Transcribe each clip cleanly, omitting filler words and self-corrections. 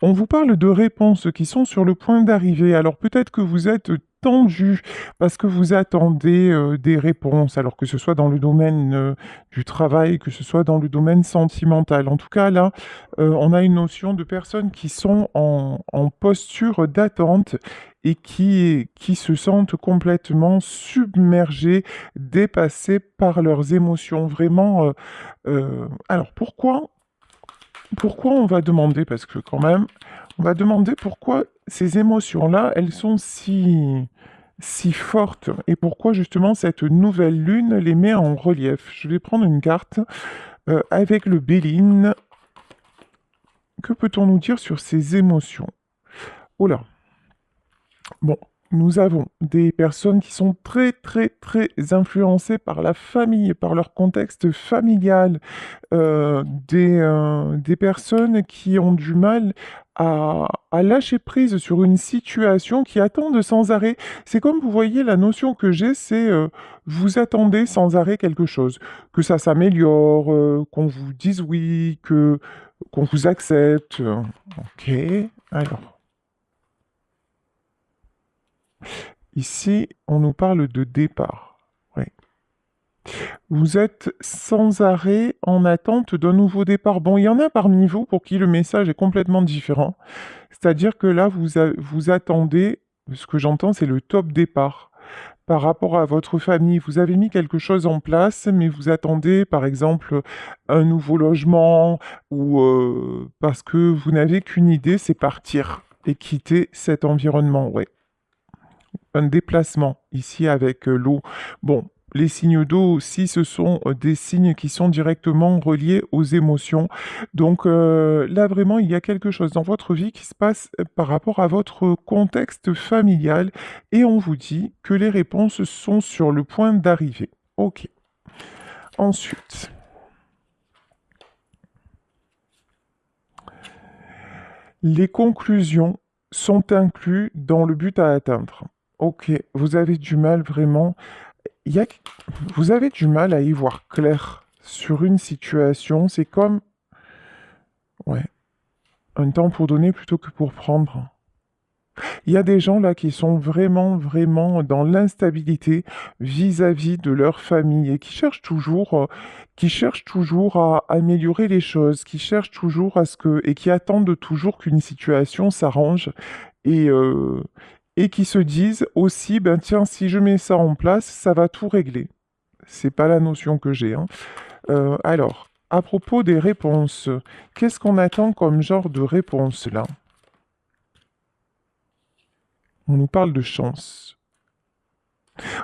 On vous parle de réponses qui sont sur le point d'arriver. Alors peut-être que vous êtes tendu parce que vous attendez des réponses, alors que ce soit dans le domaine du travail, que ce soit dans le domaine sentimental. En tout cas, là, on a une notion de personnes qui sont en posture d'attente et qui se sentent complètement submergées, dépassées par leurs émotions. Vraiment, alors pourquoi on va demander, parce que quand même, on va demander pourquoi ces émotions-là, elles sont si fortes et pourquoi justement cette nouvelle lune les met en relief. Je vais prendre une carte avec le Béline. Que peut-on nous dire sur ces émotions? Oh là, bon, nous avons des personnes qui sont très très très influencées par la famille, par leur contexte familial, des personnes qui ont du mal à lâcher prise sur une situation, qui attendent sans arrêt. C'est comme, vous voyez, la notion que j'ai, c'est vous attendez sans arrêt quelque chose, que ça s'améliore, qu'on vous dise oui, qu'on vous accepte. Ok, alors, ici, on nous parle de départ. Ouais. Vous êtes sans arrêt en attente d'un nouveau départ. Bon, il y en a parmi vous pour qui le message est complètement différent. C'est-à-dire que là, vous attendez, ce que j'entends, c'est le top départ. Par rapport à votre famille, vous avez mis quelque chose en place, mais vous attendez, par exemple, un nouveau logement, ou parce que vous n'avez qu'une idée, c'est partir et quitter cet environnement. Ouais, un déplacement ici avec l'eau. Bon, les signes d'eau aussi, ce sont des signes qui sont directement reliés aux émotions. Donc là, vraiment, il y a quelque chose dans votre vie qui se passe par rapport à votre contexte familial et on vous dit que les réponses sont sur le point d'arriver. Ok. Ensuite, les conclusions sont incluses dans le but à atteindre. Ok, vous avez du mal vraiment. Il y a... Vous avez du mal à y voir clair sur une situation. C'est comme, ouais, un temps pour donner plutôt que pour prendre. Il y a des gens là qui sont vraiment, vraiment dans l'instabilité vis-à-vis de leur famille et qui cherchent toujours à améliorer les choses, qui cherchent toujours à ce que, et qui attendent toujours qu'une situation s'arrange et, euh, et qui se disent aussi, ben tiens, si je mets ça en place, ça va tout régler. C'est pas la notion que j'ai, hein. Alors, à propos des réponses, qu'est-ce qu'on attend comme genre de réponse là? On nous parle de chance.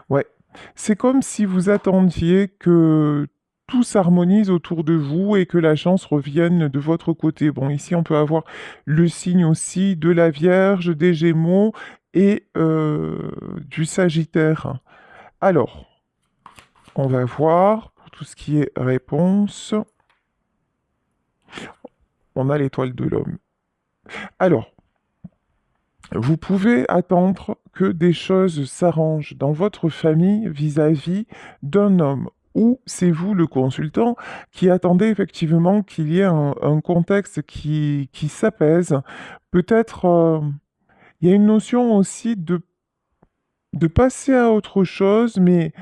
Ouais, c'est comme si vous attendiez que tout s'harmonise autour de vous et que la chance revienne de votre côté. Bon, ici, on peut avoir le signe aussi de la Vierge, des Gémeaux et du Sagittaire. Alors, on va voir pour tout ce qui est réponse. On a l'étoile de l'homme. Alors, vous pouvez attendre que des choses s'arrangent dans votre famille vis-à-vis d'un homme. Ou c'est vous, le consultant, qui attendez effectivement qu'il y ait un contexte qui s'apaise. Peut-être, il y a une notion aussi de passer à autre chose, mais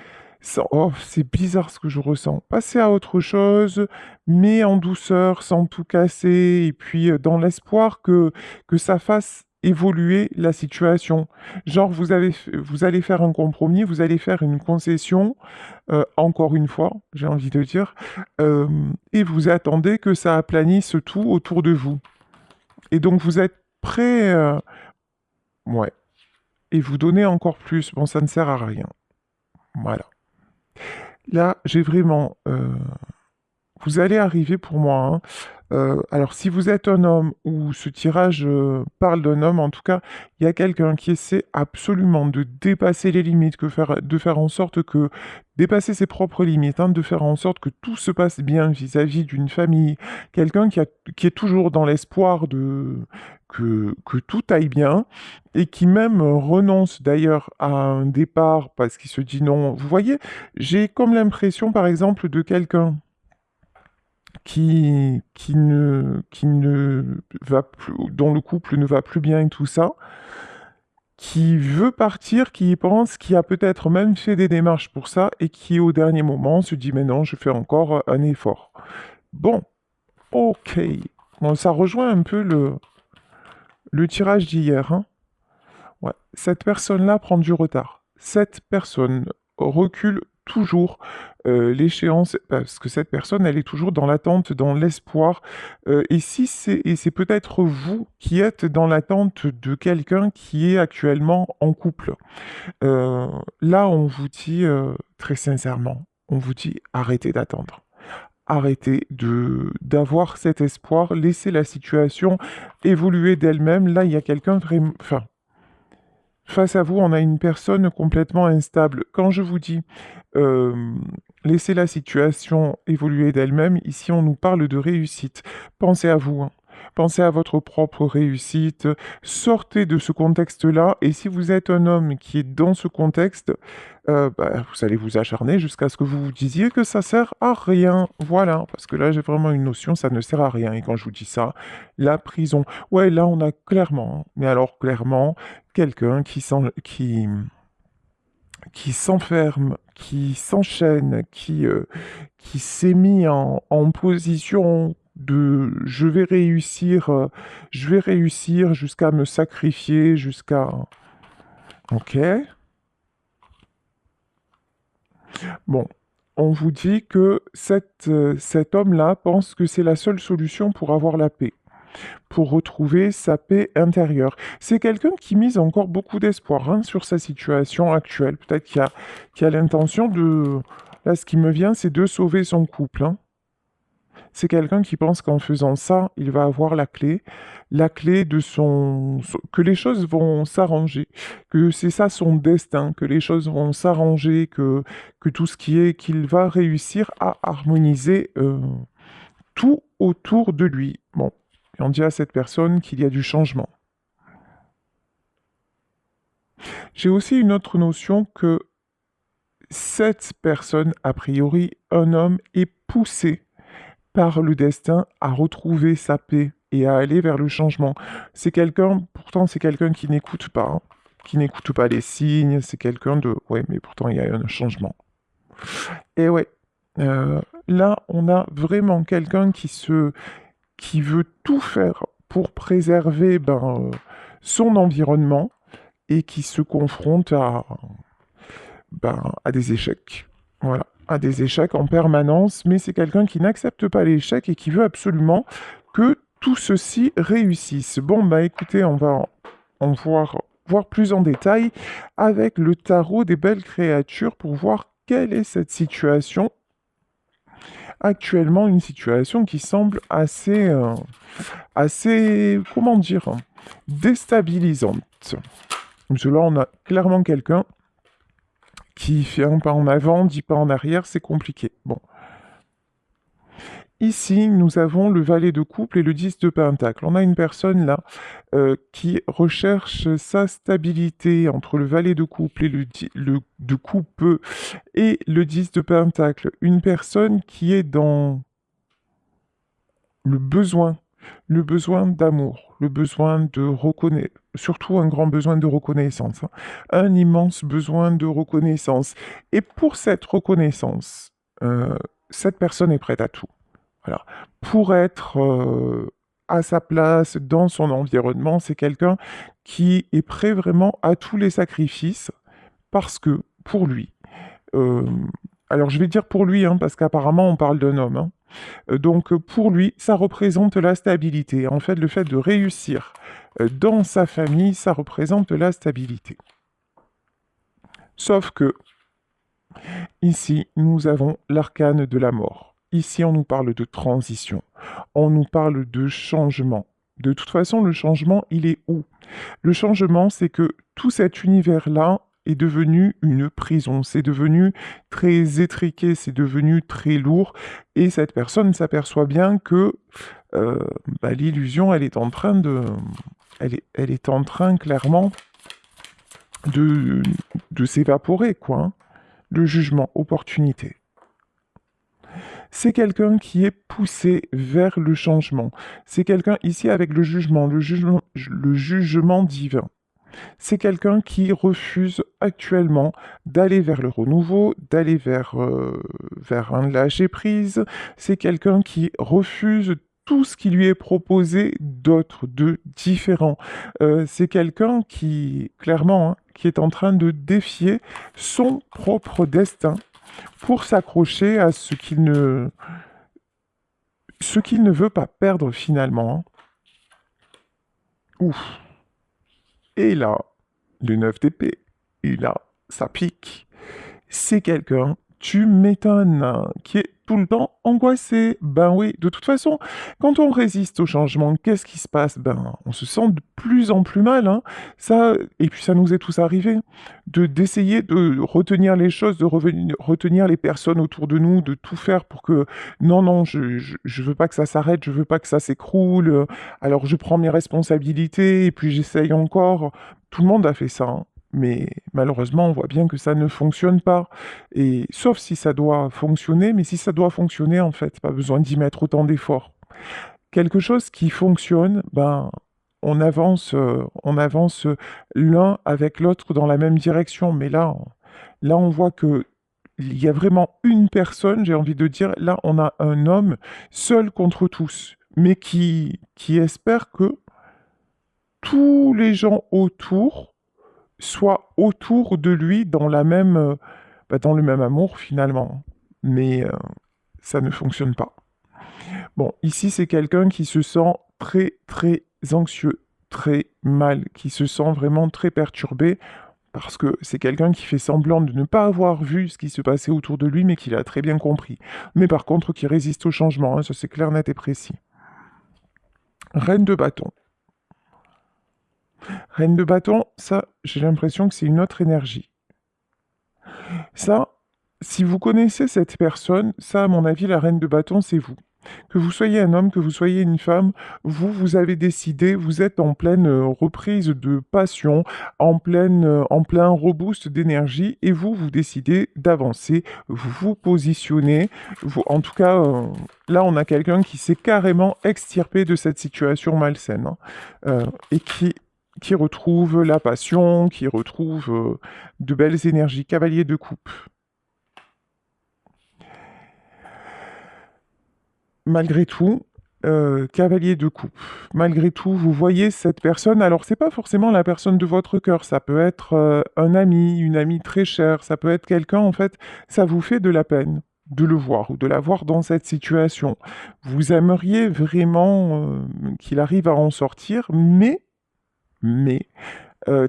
oh, c'est bizarre ce que je ressens. Passer à autre chose, mais en douceur, sans tout casser, et puis dans l'espoir que ça fasse évoluer la situation. Genre, vous allez faire un compromis, vous allez faire une concession, encore une fois, j'ai envie de dire, euh, et vous attendez que ça aplanisse tout autour de vous. Et donc, vous êtes prêt, ouais, et vous donnez encore plus. Bon, ça ne sert à rien. Voilà. Là, j'ai vraiment... vous allez arriver pour moi, hein. Alors, si vous êtes un homme ou ce tirage parle d'un homme, en tout cas, il y a quelqu'un qui essaie absolument de dépasser les limites, de faire en sorte que... Dépasser ses propres limites, hein, de faire en sorte que tout se passe bien vis-à-vis d'une famille. Quelqu'un qui est toujours dans l'espoir que tout aille bien et qui même renonce d'ailleurs à un départ parce qu'il se dit non. Vous voyez, j'ai comme l'impression, par exemple, de quelqu'un qui ne va plus, dont le couple ne va plus bien et tout ça, qui veut partir, qui y pense, qui a peut-être même fait des démarches pour ça et qui au dernier moment se dit mais non, je fais encore un effort. Bon, ok. Bon, ça rejoint un peu le tirage d'hier, hein. Ouais. Cette personne-là prend du retard. Cette personne recule toujours l'échéance parce que cette personne, elle est toujours dans l'attente, dans l'espoir. Et c'est peut-être vous qui êtes dans l'attente de quelqu'un qui est actuellement en couple. Euh, Là, on vous dit très sincèrement, on vous dit arrêtez d'attendre. Arrêtez d'avoir cet espoir, laissez la situation évoluer d'elle-même. Là, il y a quelqu'un vraiment, enfin, face à vous, on a une personne complètement instable. Quand je vous dis euh, laissez la situation évoluer d'elle-même, ici on nous parle de réussite. Pensez à vous, hein. Pensez à votre propre réussite. Sortez de ce contexte-là. Et si vous êtes un homme qui est dans ce contexte, bah, vous allez vous acharner jusqu'à ce que vous vous disiez que ça sert à rien. Voilà, parce que là j'ai vraiment une notion, ça ne sert à rien. Et quand je vous dis ça, la prison. Ouais, là on a clairement, mais alors clairement, quelqu'un qui s'enferme, qui s'enchaîne, qui s'est mis en position de je vais réussir jusqu'à me sacrifier, jusqu'à... Ok. Bon, on vous dit que cet homme-là pense que c'est la seule solution pour avoir la paix, pour retrouver sa paix intérieure. C'est quelqu'un qui mise encore beaucoup d'espoir hein, sur sa situation actuelle. Peut-être qu'il a l'intention de... Là, ce qui me vient, c'est de sauver son couple, hein. C'est quelqu'un qui pense qu'en faisant ça, il va avoir la clé de que les choses vont s'arranger, que c'est ça son destin, que les choses vont s'arranger, que tout ce qui est, qu'il va réussir à harmoniser tout autour de lui. Bon, et on dit à cette personne qu'il y a du changement. J'ai aussi une autre notion que cette personne, a priori, un homme, est poussé par le destin à retrouver sa paix et à aller vers le changement. Pourtant, c'est quelqu'un qui n'écoute pas, hein, qui n'écoute pas les signes, c'est quelqu'un de... Ouais, mais pourtant, il y a un changement. Et ouais, là, on a vraiment quelqu'un qui veut tout faire pour préserver son environnement et qui se confronte à des échecs. Voilà, à des échecs en permanence, mais c'est quelqu'un qui n'accepte pas l'échec et qui veut absolument que tout ceci réussisse. Bon, bah écoutez, on va voir plus en détail avec le tarot des belles créatures pour voir quelle est cette situation. Actuellement, une situation qui semble comment dire, déstabilisante. Parce que là, on a clairement quelqu'un qui fait un pas en avant, 10 pas en arrière, c'est compliqué. Bon. Ici, nous avons le valet de couple et le 10 de pentacle. On a une personne là qui recherche sa stabilité entre le valet de couple et le de coupe et le 10 de pentacle. Une personne qui est dans le besoin d'amour, le besoin de reconnaître, surtout un grand besoin de reconnaissance, hein. Un immense besoin de reconnaissance. Et pour cette reconnaissance, cette personne est prête à tout. Voilà. Pour être à sa place dans son environnement, c'est quelqu'un qui est prêt vraiment à tous les sacrifices parce que pour lui, euh, alors je vais dire pour lui, hein, parce qu'apparemment on parle d'un homme, hein. Donc pour lui, ça représente la stabilité. En fait, le fait de réussir dans sa famille, ça représente la stabilité. Sauf que ici, nous avons l'arcane de la mort. Ici, on nous parle de transition. On nous parle de changement. De toute façon, le changement, il est où? Le changement, c'est que tout cet univers-là est devenu une prison. C'est devenu très étriqué, c'est devenu très lourd. Et cette personne s'aperçoit bien que l'illusion, elle est en train de... Elle est en train, clairement, de, de s'évaporer, quoi, hein. Le jugement, opportunité. C'est quelqu'un qui est poussé vers le changement. C'est quelqu'un ici avec le jugement divin. C'est quelqu'un qui refuse actuellement d'aller vers le renouveau, d'aller vers un lâcher-prise. C'est quelqu'un qui refuse tout ce qui lui est proposé d'autre, de différent. C'est quelqu'un qui, clairement, hein, qui est en train de défier son propre destin pour s'accrocher à ce qu'il ne veut pas perdre finalement, hein. Ouf. Et là, le 9 d'épée, et là, ça pique. C'est quelqu'un, tu m'étonnes, hein, qui est tout le temps angoissé. Ben oui, de toute façon, quand on résiste au changement, qu'est-ce qui se passe? Ben, on se sent de plus en plus mal, hein. Ça, et puis ça nous est tous arrivé, d'essayer de retenir les choses, retenir les personnes autour de nous, de tout faire pour que, non, non, je veux pas que ça s'arrête, je veux pas que ça s'écroule, alors je prends mes responsabilités, et puis j'essaye encore. Tout le monde a fait ça, hein. Mais malheureusement, on voit bien que ça ne fonctionne pas. Et sauf si ça doit fonctionner, mais si ça doit fonctionner, en fait, pas besoin d'y mettre autant d'efforts. Quelque chose qui fonctionne, ben, on avance l'un avec l'autre dans la même direction. Mais là, on voit que il y a vraiment une personne, j'ai envie de dire, là, on a un homme seul contre tous, mais qui espère que tous les gens autour soit autour de lui dans dans le même amour finalement. Mais ça ne fonctionne pas. Bon, ici c'est quelqu'un qui se sent très très anxieux, très mal, qui se sent vraiment très perturbé parce que c'est quelqu'un qui fait semblant de ne pas avoir vu ce qui se passait autour de lui, mais qui l'a très bien compris. Mais par contre, qui résiste au changement, hein, ça c'est clair, net et précis. Reine de bâton. Reine de bâton, ça, j'ai l'impression que c'est une autre énergie. Ça, si vous connaissez cette personne, ça, à mon avis, la reine de bâton, c'est vous. Que vous soyez un homme, que vous soyez une femme, vous avez décidé, vous êtes en pleine reprise de passion, en plein reboost d'énergie, et vous décidez d'avancer, vous vous positionnez. En tout cas, là, on a quelqu'un qui s'est carrément extirpé de cette situation malsaine, hein, et qui retrouve la passion, qui retrouve de belles énergies. Cavalier de coupe. Malgré tout, cavalier de coupe. Malgré tout, vous voyez cette personne. Alors, c'est pas forcément la personne de votre cœur. Ça peut être un ami, une amie très chère. Ça peut être quelqu'un, en fait, ça vous fait de la peine de le voir ou de la voir dans cette situation. Vous aimeriez vraiment qu'il arrive à en sortir, mais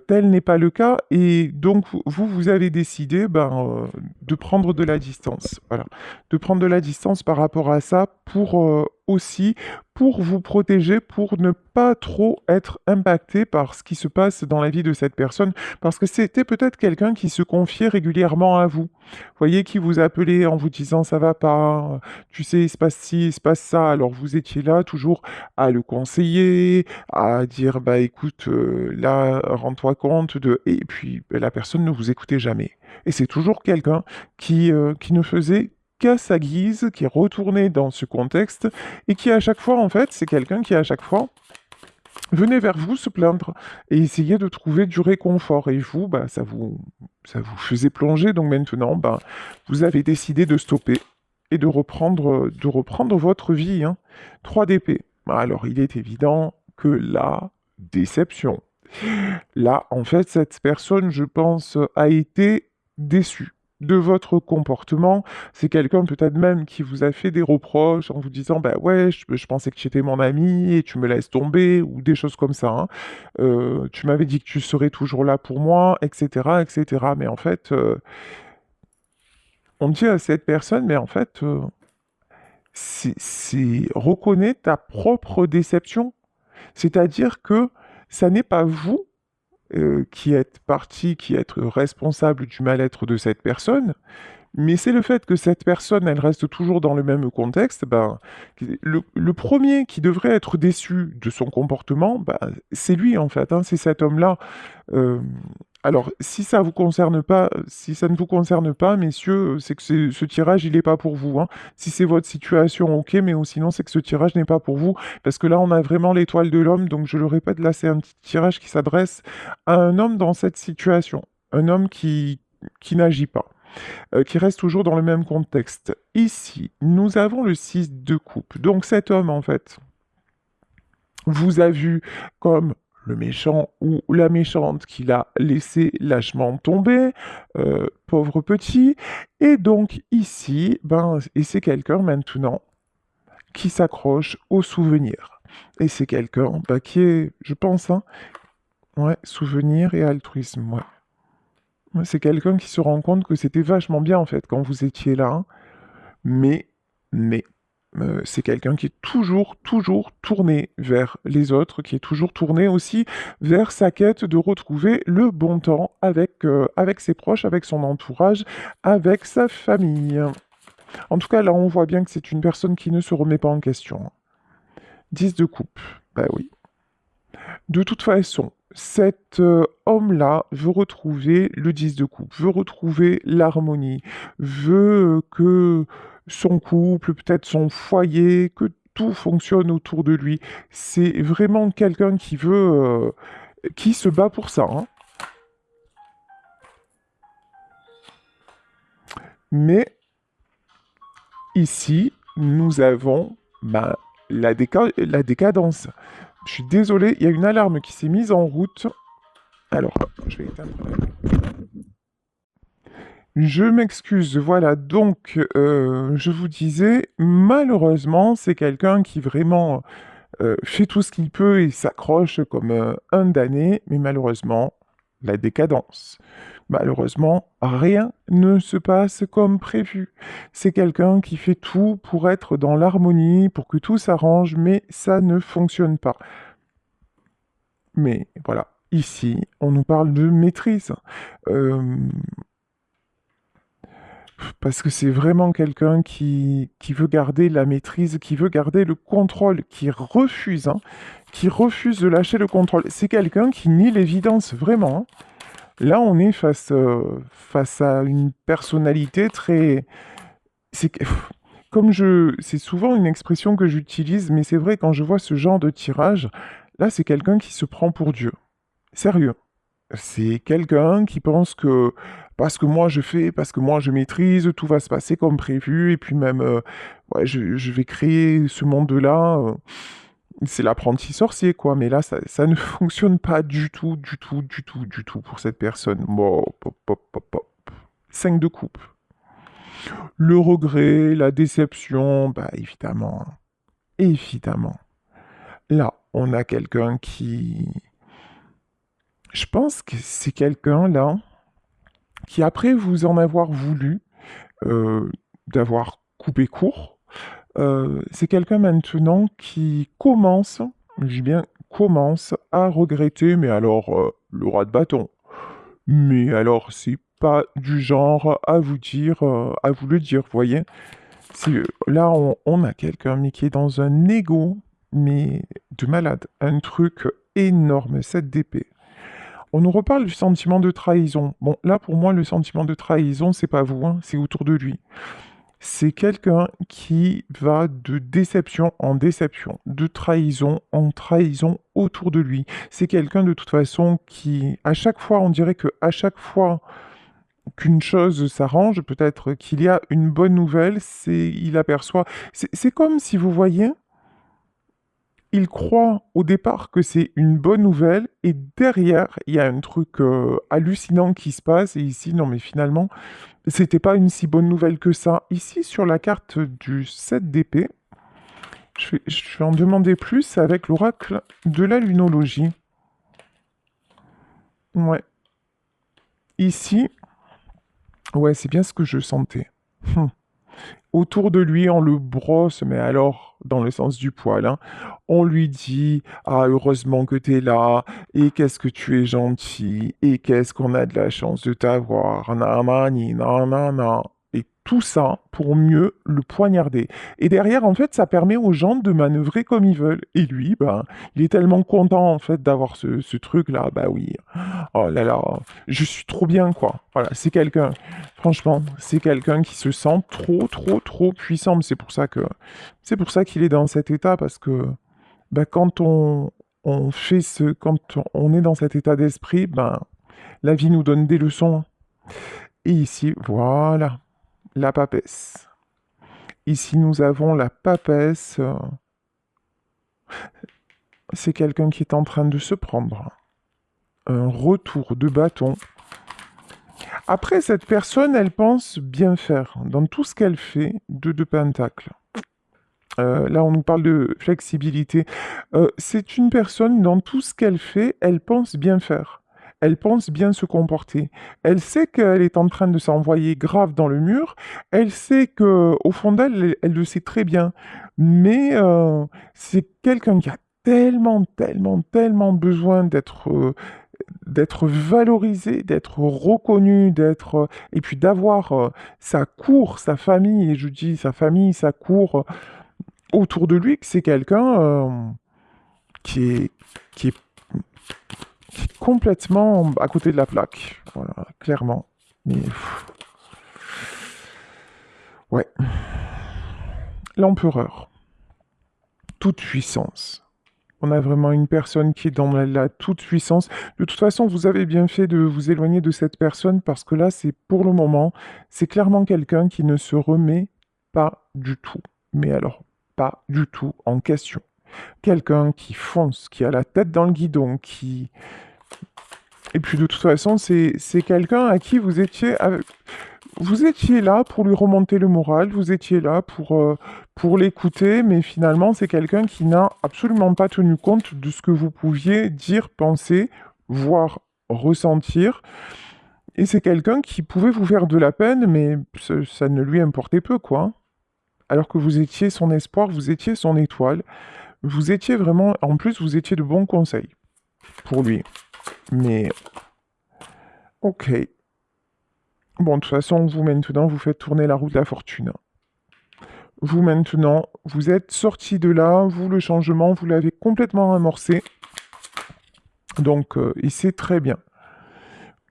tel n'est pas le cas et donc vous avez décidé de prendre de la distance. Voilà. De prendre de la distance par rapport à ça pour aussi pour vous protéger, pour ne pas trop être impacté par ce qui se passe dans la vie de cette personne, parce que c'était peut-être quelqu'un qui se confiait régulièrement à vous. Vous voyez, qui vous appelait en vous disant ça va pas, tu sais, il se passe ci, il se passe ça. Alors vous étiez là toujours à le conseiller, à dire bah écoute, là, rends-toi compte de. Et puis la personne ne vous écoutait jamais. Et c'est toujours quelqu'un qui ne faisait qu'à sa guise, qui retournait dans ce contexte, et qui à chaque fois, en fait, c'est quelqu'un qui à chaque fois venait vers vous se plaindre et essayait de trouver du réconfort. Et vous, bah, ça vous faisait plonger. Donc maintenant, bah, vous avez décidé de stopper et de reprendre votre vie, hein. 3 d'épée. Alors, il est évident que la déception. Là, en fait, cette personne, je pense, a été déçue de votre comportement. C'est quelqu'un peut-être même qui vous a fait des reproches en vous disant bah ouais, je pensais que tu étais mon ami et tu me laisses tomber ou des choses comme ça, hein. Tu m'avais dit que tu serais toujours là pour moi, etc., etc. Mais en fait, on dit à cette personne, mais en fait, reconnais ta propre déception. C'est-à-dire que ça n'est pas vous qui êtes parti, qui êtes responsable du mal-être de cette personne, mais c'est le fait que cette personne, elle reste toujours dans le même contexte, ben, le premier qui devrait être déçu de son comportement, ben, c'est lui en fait, hein, c'est cet homme-là. Euh, Alors, si ça vous concerne pas, si ça ne vous concerne pas, messieurs, c'est que ce tirage, il n'est pas pour vous, hein. Si c'est votre situation, ok, mais sinon, c'est que ce tirage n'est pas pour vous, parce que là, on a vraiment l'étoile de l'homme, donc je le répète, là, c'est un petit tirage qui s'adresse à un homme dans cette situation, un homme qui n'agit pas, qui reste toujours dans le même contexte. Ici, nous avons le 6 de coupe, donc cet homme, en fait, vous a vu comme le méchant ou la méchante qui l'a laissé lâchement tomber, pauvre petit. Et donc ici, ben, et c'est quelqu'un maintenant qui s'accroche aux souvenirs. Et c'est quelqu'un bah, qui est, je pense, hein, ouais, souvenir et altruisme, ouais. Ouais, c'est quelqu'un qui se rend compte que c'était vachement bien en fait quand vous étiez là, hein. mais, mais, c'est quelqu'un qui est toujours, toujours tourné vers les autres, qui est toujours tourné aussi vers sa quête de retrouver le bon temps avec ses proches, avec son entourage, avec sa famille. En tout cas, là, on voit bien que c'est une personne qui ne se remet pas en question. 10 de coupe, bah oui. De toute façon, cet homme-là veut retrouver le 10 de coupe, veut retrouver l'harmonie, veut que son couple, peut-être son foyer, que tout fonctionne autour de lui. C'est vraiment quelqu'un qui se bat pour ça, hein. Mais ici, nous avons bah, la décadence. Je suis désolé, il y a une alarme qui s'est mise en route. Alors, je vais éteindre la... Je m'excuse, voilà, donc je vous disais, malheureusement, c'est quelqu'un qui vraiment fait tout ce qu'il peut et s'accroche comme un damné, mais malheureusement, la décadence. Malheureusement, rien ne se passe comme prévu. C'est quelqu'un qui fait tout pour être dans l'harmonie, pour que tout s'arrange, mais ça ne fonctionne pas. Mais voilà, ici, on nous parle de maîtrise. Euh, Parce que c'est vraiment quelqu'un qui veut garder la maîtrise, qui veut garder le contrôle, qui refuse, hein, qui refuse de lâcher le contrôle. C'est quelqu'un qui nie l'évidence, vraiment, hein. Là, on est face à une personnalité très... C'est c'est souvent une expression que j'utilise, mais c'est vrai, quand je vois ce genre de tirage, là, c'est quelqu'un qui se prend pour Dieu. Sérieux. C'est quelqu'un qui pense que parce que moi je fais, parce que moi je maîtrise, tout va se passer comme prévu, et puis même, ouais, je vais créer ce monde-là. C'est l'apprenti sorcier, quoi. Mais là, ça ne fonctionne pas du tout, du tout, du tout, du tout pour cette personne. Bon, pop, pop, pop, pop. 5 de coupe. Le regret, la déception, bah évidemment, hein. Évidemment. Là, on a quelqu'un qui... Je pense que c'est quelqu'un, là, qui après vous en avoir voulu, d'avoir coupé court, c'est quelqu'un maintenant qui commence, je dis bien commence, à regretter, mais alors le roi de bâton. Mais alors c'est pas du genre à vous dire, à vous le dire, vous voyez. Là on a quelqu'un mais qui est dans un ego, mais de malade, un truc énorme, cette d'épée. On nous reparle du sentiment de trahison. Bon, là, pour moi, le sentiment de trahison, c'est pas vous, hein, c'est autour de lui. C'est quelqu'un qui va de déception en déception, de trahison en trahison autour de lui. C'est quelqu'un, de toute façon, qui, à chaque fois, on dirait que à chaque fois qu'une chose s'arrange, peut-être qu'il y a une bonne nouvelle, il aperçoit. C'est comme si vous voyez, il croit au départ que c'est une bonne nouvelle et derrière, il y a un truc hallucinant qui se passe et ici, non mais finalement, c'était pas une si bonne nouvelle que ça. Ici, sur la carte du 7 d'épée, je vais en demander plus avec l'oracle de la lunologie. Ouais. Ici, ouais, c'est bien ce que je sentais. Autour de lui, on le brosse, mais alors, dans le sens du poil, hein, on lui dit, ah, heureusement que t'es là, et qu'est-ce que tu es gentil, et qu'est-ce qu'on a de la chance de t'avoir, nanani, nanana. Et tout ça pour mieux le poignarder. Et derrière, en fait, ça permet aux gens de manœuvrer comme ils veulent. Et lui, ben, il est tellement content, en fait, d'avoir ce truc-là, bah oui. Oh là là, je suis trop bien, quoi. Voilà, c'est quelqu'un, franchement, c'est quelqu'un qui se sent trop, trop, trop puissant. C'est pour ça qu'il est dans cet état, parce que bah, quand on est dans cet état d'esprit, ben, la vie nous donne des leçons. Et ici, voilà, la papesse. Ici, nous avons la papesse. C'est quelqu'un qui est en train de se prendre un retour de bâton. Après, cette personne, elle pense bien faire dans tout ce qu'elle fait de pentacle. Là, on nous parle de flexibilité. C'est une personne, dans tout ce qu'elle fait, elle pense bien faire. Elle pense bien se comporter. Elle sait qu'elle est en train de s'envoyer grave dans le mur. Elle sait que, au fond d'elle, elle le sait très bien. Mais c'est quelqu'un qui a tellement, tellement, tellement besoin d'être valorisé, d'être reconnu, et puis d'avoir sa cour, sa famille, et je dis sa famille, sa cour autour de lui, que c'est quelqu'un qui est, qui est, qui est complètement à côté de la plaque. Voilà, clairement. Mais ouais. L'empereur. Toute puissance. On a vraiment une personne qui est dans la toute-puissance. De toute façon, vous avez bien fait de vous éloigner de cette personne parce que là, c'est pour le moment, c'est clairement quelqu'un qui ne se remet pas du tout. Mais alors, pas du tout en question. Quelqu'un qui fonce, qui a la tête dans le guidon, qui... Et puis de toute façon, c'est quelqu'un à qui vous étiez là pour lui remonter le moral, vous étiez là pour l'écouter, mais finalement, c'est quelqu'un qui n'a absolument pas tenu compte de ce que vous pouviez dire, penser, voir, ressentir. Et c'est quelqu'un qui pouvait vous faire de la peine, mais ça ne lui importait peu, quoi. Alors que vous étiez son espoir, vous étiez son étoile, vous étiez vraiment, en plus, vous étiez de bons conseils pour lui. Mais, ok. Bon, de toute façon, vous maintenant, vous faites tourner la roue de la fortune. Vous maintenant, vous êtes sorti de là, vous, le changement, vous l'avez complètement amorcé. Donc, et c'est très bien.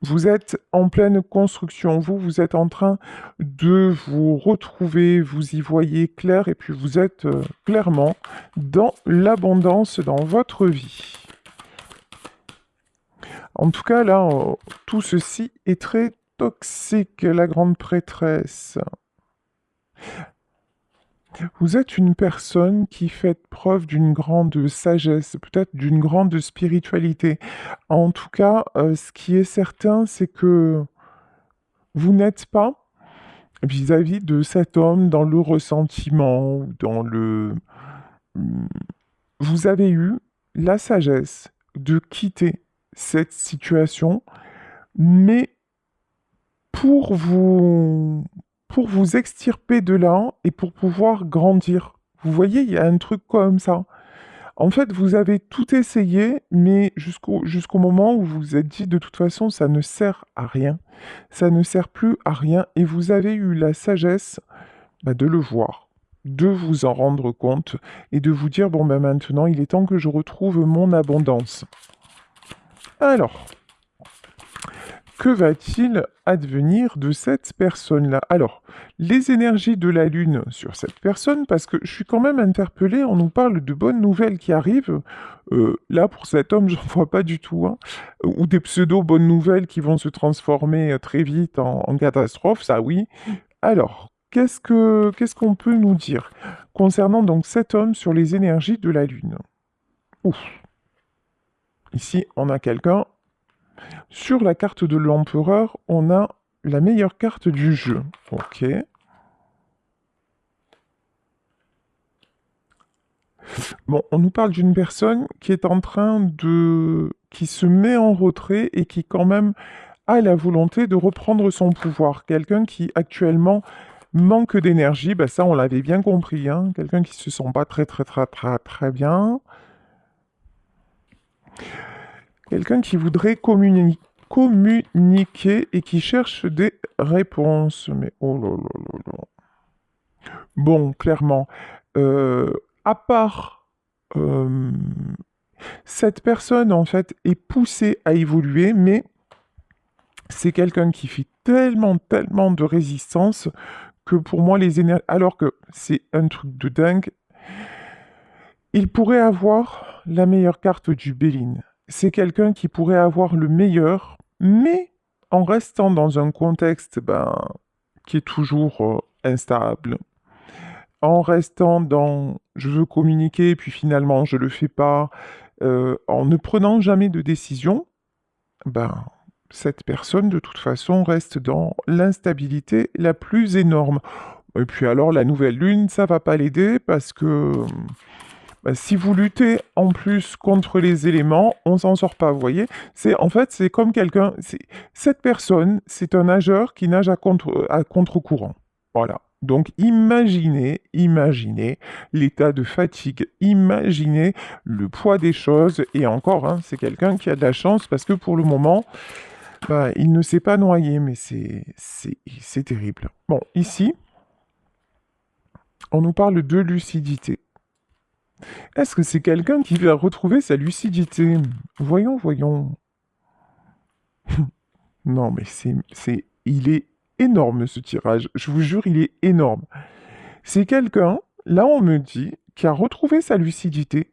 Vous êtes en pleine construction, vous êtes en train de vous retrouver, vous y voyez clair, et puis vous êtes clairement dans l'abondance dans votre vie. En tout cas, là, tout ceci est très toxique, la grande prêtresse. Vous êtes une personne qui fait preuve d'une grande sagesse, peut-être d'une grande spiritualité. En tout cas, ce qui est certain, c'est que vous n'êtes pas vis-à-vis de cet homme dans le ressentiment, ou dans le... Vous avez eu la sagesse de quitter cette situation, mais pour vous, pour vous extirper de là et pour pouvoir grandir. Vous voyez, il y a un truc comme ça. En fait, vous avez tout essayé, mais jusqu'au moment où vous vous êtes dit, de toute façon, ça ne sert à rien. Ça ne sert plus à rien. Et vous avez eu la sagesse de le voir, de vous en rendre compte et de vous dire, bon, ben maintenant, il est temps que je retrouve mon abondance. Alors, que va-t-il advenir de cette personne-là? Alors, les énergies de la Lune sur cette personne, parce que je suis quand même interpellé, on nous parle de bonnes nouvelles qui arrivent. Là, pour cet homme, j'en vois pas du tout, hein. Ou des pseudo-bonnes nouvelles qui vont se transformer très vite en catastrophe, ça oui. Alors, qu'est-ce qu'on peut nous dire concernant donc cet homme sur les énergies de la Lune? Ouf. Ici, on a quelqu'un. Sur la carte de l'empereur, on a la meilleure carte du jeu. Ok. Bon, on nous parle d'une personne qui est en train de... qui se met en retrait et qui quand même a la volonté de reprendre son pouvoir. Quelqu'un qui actuellement manque d'énergie, ben ça on l'avait bien compris, hein. Quelqu'un qui se sent pas très très très très très bien. Quelqu'un qui voudrait communiquer et qui cherche des réponses. Mais oh là là là là. Bon, clairement, à part... euh, Cette personne, en fait, est poussée à évoluer, mais c'est quelqu'un qui fait tellement, tellement de résistance que pour moi, les énergies... Alors que c'est un truc de dingue, il pourrait avoir la meilleure carte du Béline. C'est quelqu'un qui pourrait avoir le meilleur, mais en restant dans un contexte qui est toujours instable, en restant dans je veux communiquer, puis finalement je le fais pas, en ne prenant jamais de décision, ben, cette personne de toute façon reste dans l'instabilité la plus énorme. Et puis alors la nouvelle lune, ça va pas l'aider parce que si vous luttez en plus contre les éléments, on s'en sort pas, vous voyez. C'est comme quelqu'un, cette personne, c'est un nageur qui nage à contre-courant. Voilà. Donc imaginez l'état de fatigue, imaginez le poids des choses, et encore, hein, c'est quelqu'un qui a de la chance parce que pour le moment, il ne s'est pas noyé, mais c'est terrible. Bon, ici, on nous parle de lucidité. Est-ce que c'est quelqu'un qui va retrouver sa lucidité? Voyons, voyons. Non, mais il est énorme ce tirage. Je vous jure, il est énorme. C'est quelqu'un, là on me dit, qui a retrouvé sa lucidité,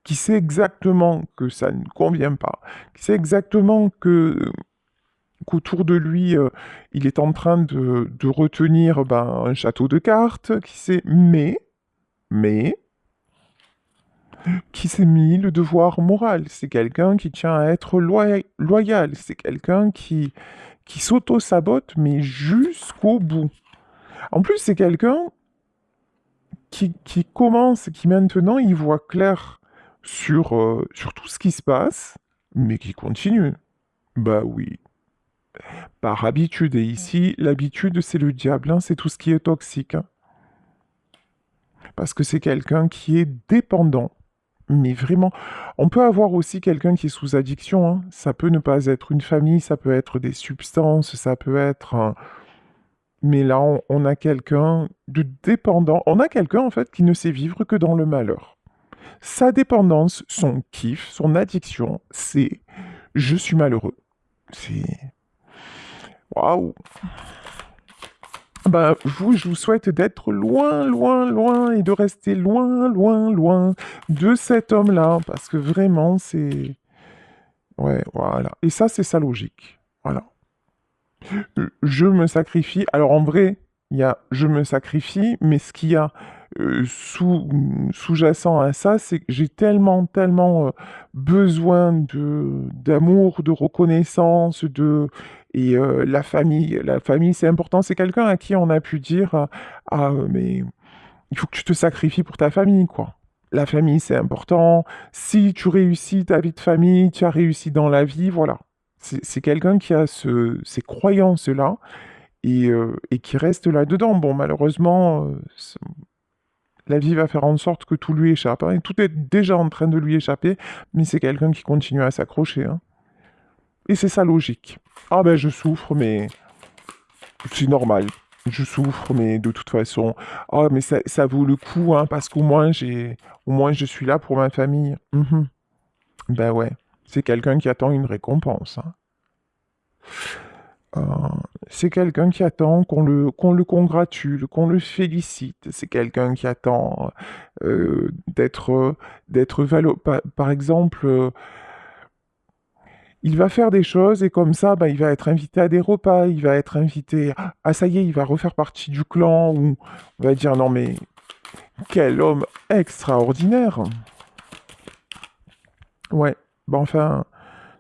qui sait exactement que ça ne convient pas, qui sait exactement qu'autour de lui, il est en train de retenir un château de cartes, qui sait, mais, qui s'est mis le devoir moral. C'est quelqu'un qui tient à être loyal. C'est quelqu'un qui s'auto-sabote, mais jusqu'au bout. En plus, c'est quelqu'un qui commence, qui maintenant, il voit clair sur tout ce qui se passe, mais qui continue. Bah oui, par habitude. Et ici, l'habitude, c'est le diable, hein, c'est tout ce qui est toxique, hein. Parce que c'est quelqu'un qui est dépendant. Mais vraiment, on peut avoir aussi quelqu'un qui est sous addiction, hein. Ça peut ne pas être une famille, ça peut être des substances, ça peut être... Mais là, on a quelqu'un de dépendant. On a quelqu'un, en fait, qui ne sait vivre que dans le malheur. Sa dépendance, son kiff, son addiction, c'est je suis malheureux. C'est... Waouh! Je vous souhaite d'être loin, loin, loin et de rester loin, loin, loin de cet homme-là, parce que vraiment, c'est... Ouais, voilà. Et ça, c'est sa logique. Voilà. Je me sacrifie. Alors, en vrai, il y a je me sacrifie, mais ce qu'il y a sous-jacent à ça, c'est que j'ai tellement, tellement besoin d'amour, de reconnaissance, et la famille, c'est important. C'est quelqu'un à qui on a pu dire, mais il faut que tu te sacrifies pour ta famille, quoi. La famille, c'est important. Si tu réussis ta vie de famille, tu as réussi dans la vie, voilà. C'est quelqu'un qui a ces croyances-là et qui reste là-dedans. Bon, malheureusement, la vie va faire en sorte que tout lui échappe, hein, et tout est déjà en train de lui échapper, mais c'est quelqu'un qui continue à s'accrocher, hein. Et c'est sa logique. Ah ben, je souffre, mais c'est normal. Je souffre, mais de toute façon, ah mais ça vaut le coup, hein, parce au moins je suis là pour ma famille. Mhm. Ben ouais, c'est quelqu'un qui attend une récompense, hein. Euh, c'est quelqu'un qui attend qu'on le congratule, qu'on le félicite. C'est quelqu'un qui attend d'être par exemple, il va faire des choses et comme ça, il va être invité à des repas, il va être invité... Ah, ça y est, il va refaire partie du clan, ou on va dire, non mais, quel homme extraordinaire! Ouais, enfin,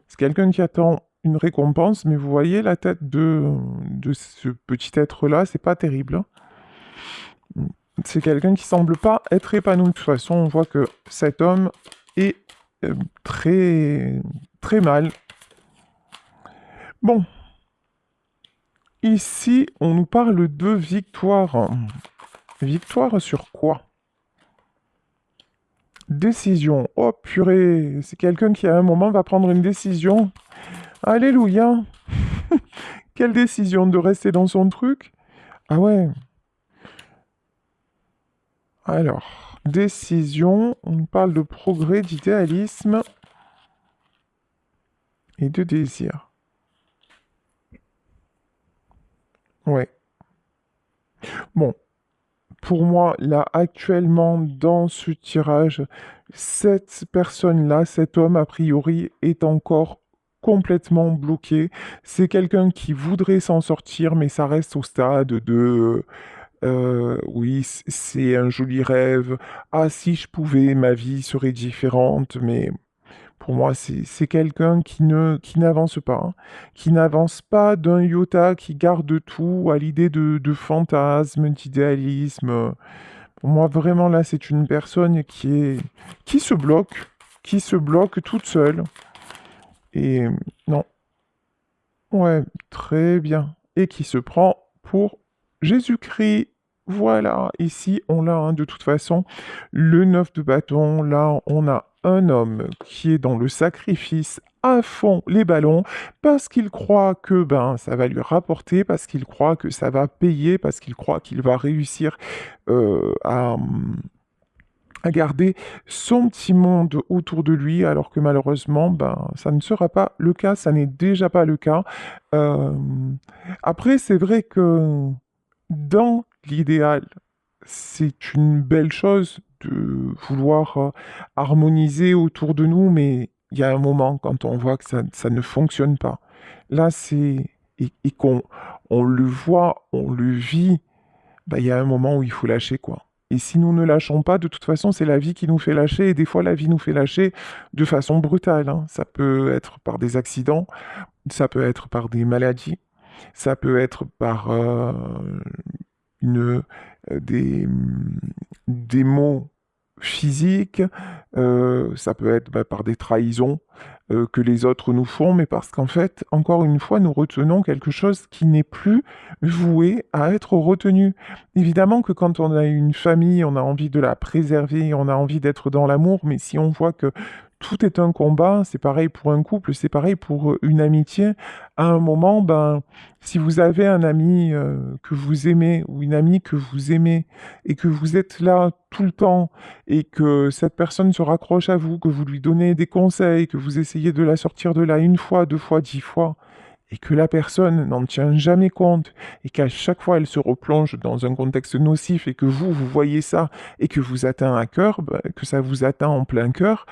c'est quelqu'un qui attend une récompense, mais vous voyez la tête de ce petit être-là, c'est pas terrible, hein. C'est quelqu'un qui semble pas être épanoui. De toute façon, on voit que cet homme est très, très mal. Bon, ici, on nous parle de victoire. Victoire sur quoi? Décision. Oh purée, c'est quelqu'un qui à un moment va prendre une décision. Alléluia. Quelle décision? De rester dans son truc? Ah ouais. Alors, décision, on parle de progrès, d'idéalisme et de désir. Ouais. Bon, pour moi, là, actuellement, dans ce tirage, cette personne-là, cet homme, a priori, est encore complètement bloqué. C'est quelqu'un qui voudrait s'en sortir, mais ça reste au stade de oui, c'est un joli rêve. Ah, si je pouvais, ma vie serait différente, mais pour moi, c'est quelqu'un qui n'avance pas, hein, qui n'avance pas d'un iota, qui garde tout à l'idée de fantasme, d'idéalisme. Pour moi, vraiment, là, c'est une personne qui qui se bloque toute seule. Et non, ouais, très bien. Et qui se prend pour Jésus-Christ. Voilà, ici on l'a, hein, de toute façon. Le 9 de bâton, là on a un homme qui est dans le sacrifice à fond les ballons parce qu'il croit que ben ça va lui rapporter, parce qu'il croit que ça va payer, parce qu'il croit qu'il va réussir à garder son petit monde autour de lui, alors que malheureusement, ben, ça ne sera pas le cas, ça n'est déjà pas le cas. Euh, Après, c'est vrai que dans l'idéal, c'est une belle chose de vouloir harmoniser autour de nous, mais il y a un moment quand on voit que ça ne fonctionne pas. Là, c'est... Et qu'on on le voit, on le vit, bah, il y a un moment où il faut lâcher, quoi. Et si nous ne lâchons pas, de toute façon, c'est la vie qui nous fait lâcher. Et des fois, la vie nous fait lâcher de façon brutale, hein. Ça peut être par des accidents, ça peut être par des maladies, ça peut être par une, des maux physiques, ça peut être bah, par des trahisons que les autres nous font, mais parce qu'en fait, encore une fois, nous retenons quelque chose qui n'est plus voué à être retenu. Évidemment que quand on a une famille, on a envie de la préserver, on a envie d'être dans l'amour, mais si on voit que tout est un combat, c'est pareil pour un couple, c'est pareil pour une amitié. À un moment, ben, si vous avez un ami que vous aimez ou une amie que vous aimez et que vous êtes là tout le temps et que cette personne se raccroche à vous, que vous lui donnez des conseils, que vous essayez de la sortir de là une fois, deux fois, 10 fois, et que la personne n'en tient jamais compte et qu'à chaque fois elle se replonge dans un contexte nocif et que vous voyez ça et que vous atteint à cœur, bah, que ça vous atteint en plein cœur,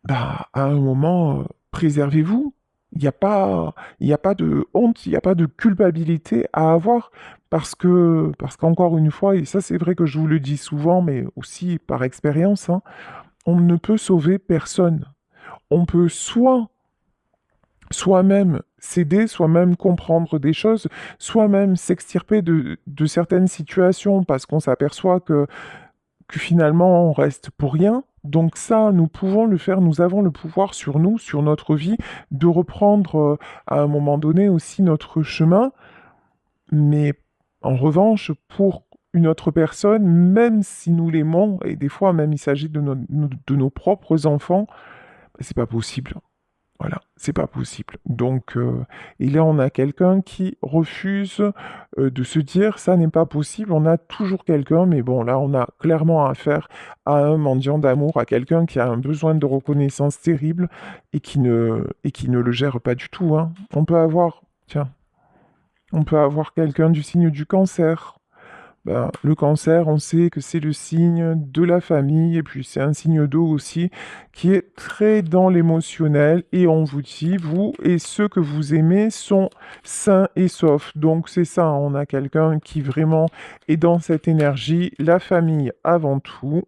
bah, à un moment, préservez-vous. Il y a pas de honte, il n'y a pas de culpabilité à avoir parce qu'encore une fois, et ça c'est vrai que je vous le dis souvent, mais aussi par expérience, hein, on ne peut sauver personne. On peut soit soi-même s'aider, soi-même comprendre des choses, soi-même s'extirper de certaines situations parce qu'on s'aperçoit que finalement on reste pour rien. Donc ça, nous pouvons le faire, nous avons le pouvoir sur nous, sur notre vie, de reprendre à un moment donné aussi notre chemin. Mais en revanche, pour une autre personne, même si nous l'aimons, et des fois même il s'agit de nos propres enfants, bah, c'est pas possible. Voilà, c'est pas possible. Donc, et là, on a quelqu'un qui refuse de se dire ça n'est pas possible. On a toujours quelqu'un, mais bon, là, on a clairement affaire à un mendiant d'amour, à quelqu'un qui a un besoin de reconnaissance terrible et qui ne le gère pas du tout, hein. On peut avoir, tiens, on peut avoir quelqu'un du signe du cancer. Ben, le cancer, on sait que c'est le signe de la famille, et puis c'est un signe d'eau aussi, qui est très dans l'émotionnel, et on vous dit, vous et ceux que vous aimez sont sains et saufs. Donc c'est ça, on a quelqu'un qui vraiment est dans cette énergie, la famille avant tout,